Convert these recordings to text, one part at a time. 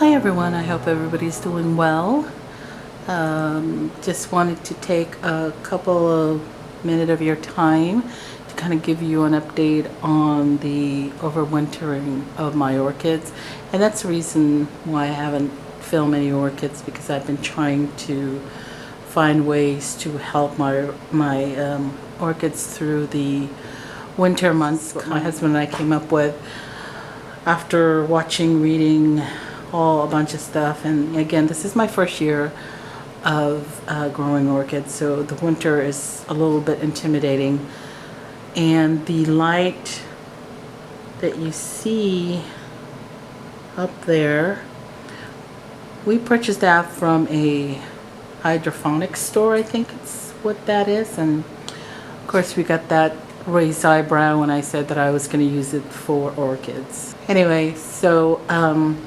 Hi everyone, I hope everybody's doing well. Just wanted to take a couple of minutes of your time to kind of give you an update on the overwintering of my orchids. And that's the reason why I haven't filmed any orchids, because I've been trying to find ways to help my orchids through the winter months. What my husband and I came up with after reading a bunch of stuff. And again, this is my first year of growing orchids, so the winter is a little bit intimidating. And the light that you see up there, we purchased that from a hydroponics store, I think it's what that is. And of course we got that raised eyebrow when I said that I was going to use it for orchids. Anyway, so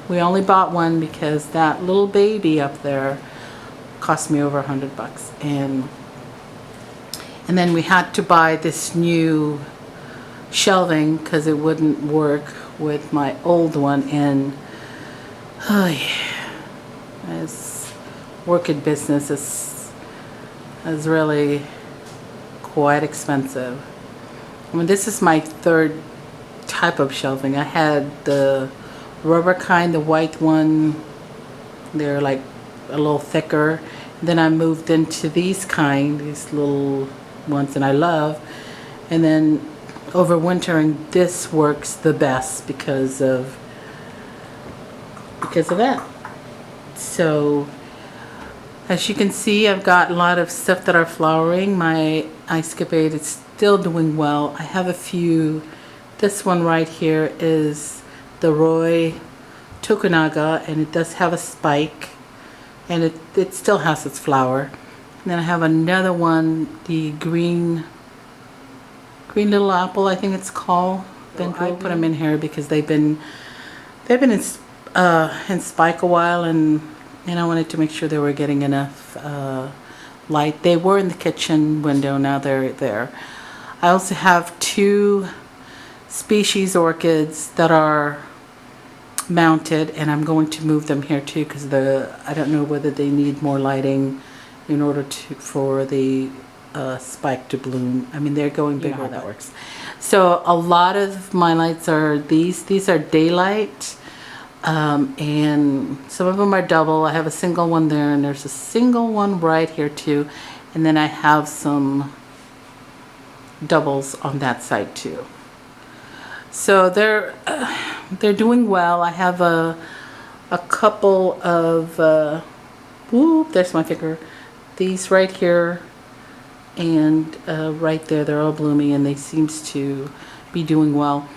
we only bought one because that little baby up there cost me over $100, and then we had to buy this new shelving because it wouldn't work with my old one. And oh yeah, this orchid business is really quite expensive. I mean, this is my third type of shelving. I had the rubber kind, the white one. They're like a little thicker. Then I moved into these little ones, and I love. And then overwintering, this works the best because of that. So as you can see, I've got a lot of stuff that are flowering. My ice-capade is still doing well. I have a few. This one right here is the Roy Tokunaga, and it does have a spike, and it still has its flower. And then I have another one, the green little apple, I think it's called. Then we'll put them in here because they've been in spike a while, and I wanted to make sure they were getting enough light. They were in the kitchen window, now they're there. I also have two species orchids that are mounted, and I'm going to move them here too because I don't know whether they need more lighting in order for the spike to bloom. I mean, they're going bigger. You know how that works. So a lot of my lights are these are daylight, and some of them are double. I have a single one there, and there's a single one right here too, and then I have some doubles on that side too. So they're doing well. I have a couple of there's my finger. These right here and right there, they're all blooming, and they seems to be doing well.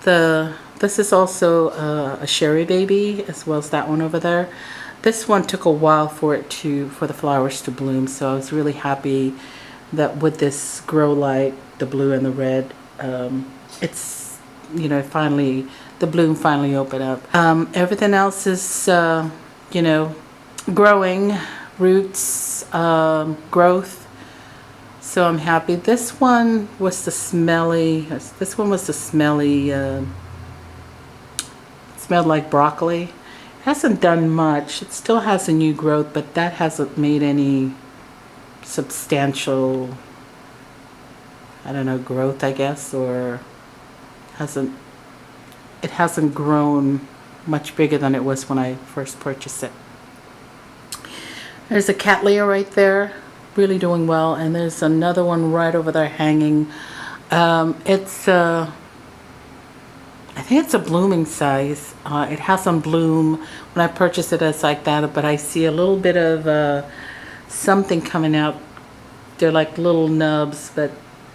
This is also a Sherry Baby, as well as that one over there. This one took a while for the flowers to bloom, so I was really happy that with this grow light, the blue and the red, it's, you know, finally the bloom finally opened up. Everything else is you know, growing, roots, growth, so I'm happy. This one was the smelly, smelled like broccoli. It hasn't done much. It still has a new growth, but that hasn't made any substantial, I don't know, growth, I guess, or it hasn't grown much bigger than it was when I first purchased it. There's a Cattleya right there, really doing well, and there's another one right over there hanging. It's I think it's a blooming size. It hasn't bloomed. When I purchased it, it's like that, but I see a little bit of something coming out. They're like little nubs, but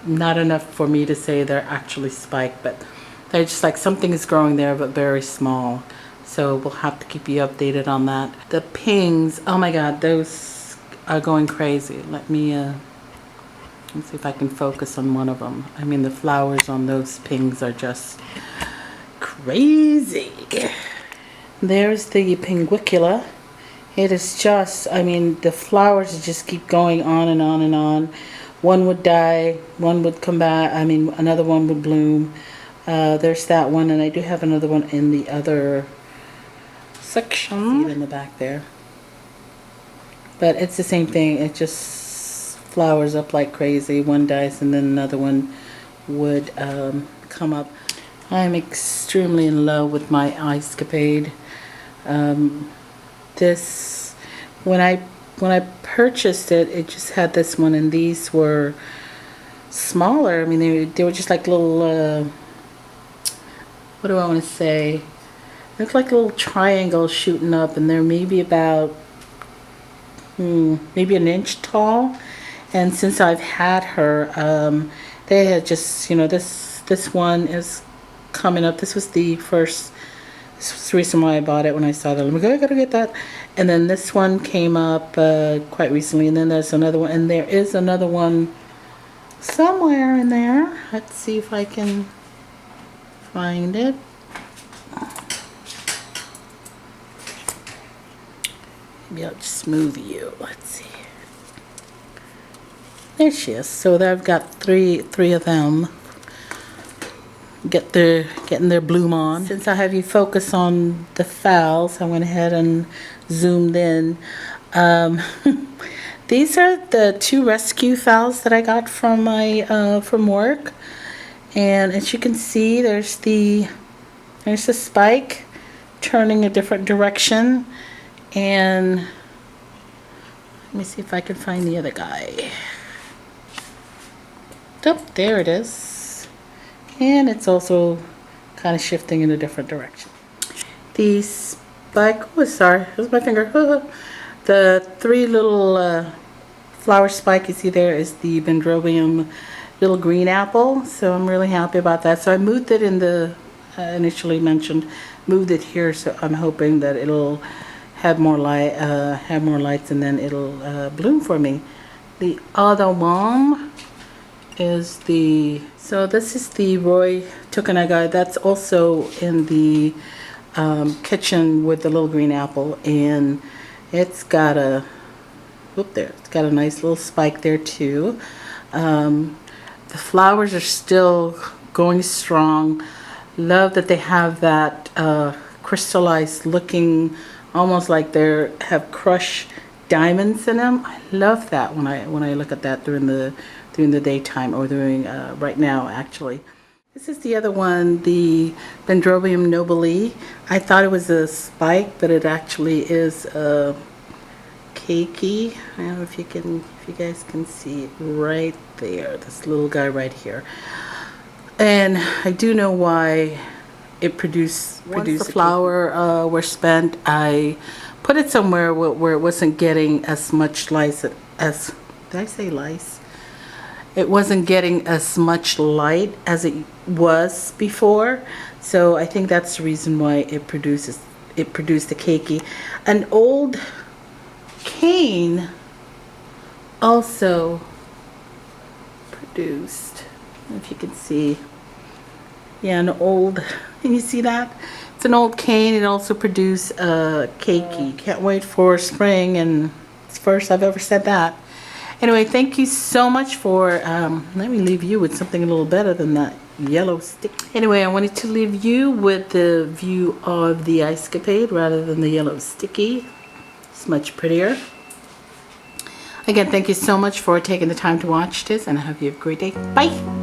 not enough for me to say they're actually spiked, but they're just like something is growing there, but very small. So we'll have to keep you updated on that. The pings, oh my god, those are going crazy. Let's see if I can focus on one of them. I mean, the flowers on those pings are just crazy. There's the pinguicula. It is just, I mean, the flowers just keep going on and on and on. One would die, one would come back, I mean, another one would bloom. There's that one, and I do have another one in the other section. See it in the back there. But it's the same thing. It just flowers up like crazy. One dies and then another one would come up. I'm extremely in love with my ice capade. This, when I purchased it, it just had this one, and these were smaller. I mean, they were just like little, what do I want to say? They look like little triangles shooting up, and they're maybe about, maybe an inch tall. And since I've had her, they had just, you know, this one is coming up. This was the first. This was the reason why I bought it when I saw that. I'm like, oh, I gotta get that. And then this one came up quite recently, and then there's another one, and there is another one somewhere in there. Let's see if I can find it. Maybe I'll just move you. Let's see. There she is. So there I've got three of them. Getting their bloom on. Since I have you focus on the phals, I went ahead and zoomed in. These are the 2 rescue phals that I got from my from work, and as you can see, there's the spike turning a different direction, and let me see if I can find the other guy. Oh, there it is. And it's also kind of shifting in a different direction. The spike, oh sorry, there's my finger. The 3 little flower spike you see there is the Dendrobium little green apple. So I'm really happy about that. So I moved it in the, initially mentioned, moved it here. So I'm hoping that it'll have more light, have more lights, and then it'll bloom for me. The other one is the, so this is the Roy Tukanaga. That's also in the kitchen with the little green apple, and it's got a, whoop there, it's got a nice little spike there too. The flowers are still going strong. Love that they have that crystallized looking, almost like they have crushed diamonds in them. I love that when I look at that during the daytime, or during right now actually. This is the other one, the Dendrobium nobile. I thought it was a spike, but it actually is a cakey. I don't know if you guys can see it right there, this little guy right here. And I do know why it produced the flower were spent. I put it somewhere where it wasn't getting as much light as, did I say lice? It wasn't getting as much light as it was before, so I think that's the reason why it produced a cakey. An old cane also produced, I don't know if you can see, yeah, an old, can you see that? It's an old cane. It also produced a cakey. Can't wait for spring, and it's the first I've ever said that. Anyway, thank you so much for, let me leave you with something a little better than that yellow stick. Anyway, I wanted to leave you with the view of the ice capade rather than the yellow sticky. It's much prettier. Again, thank you so much for taking the time to watch this, and I hope you have a great day. Bye!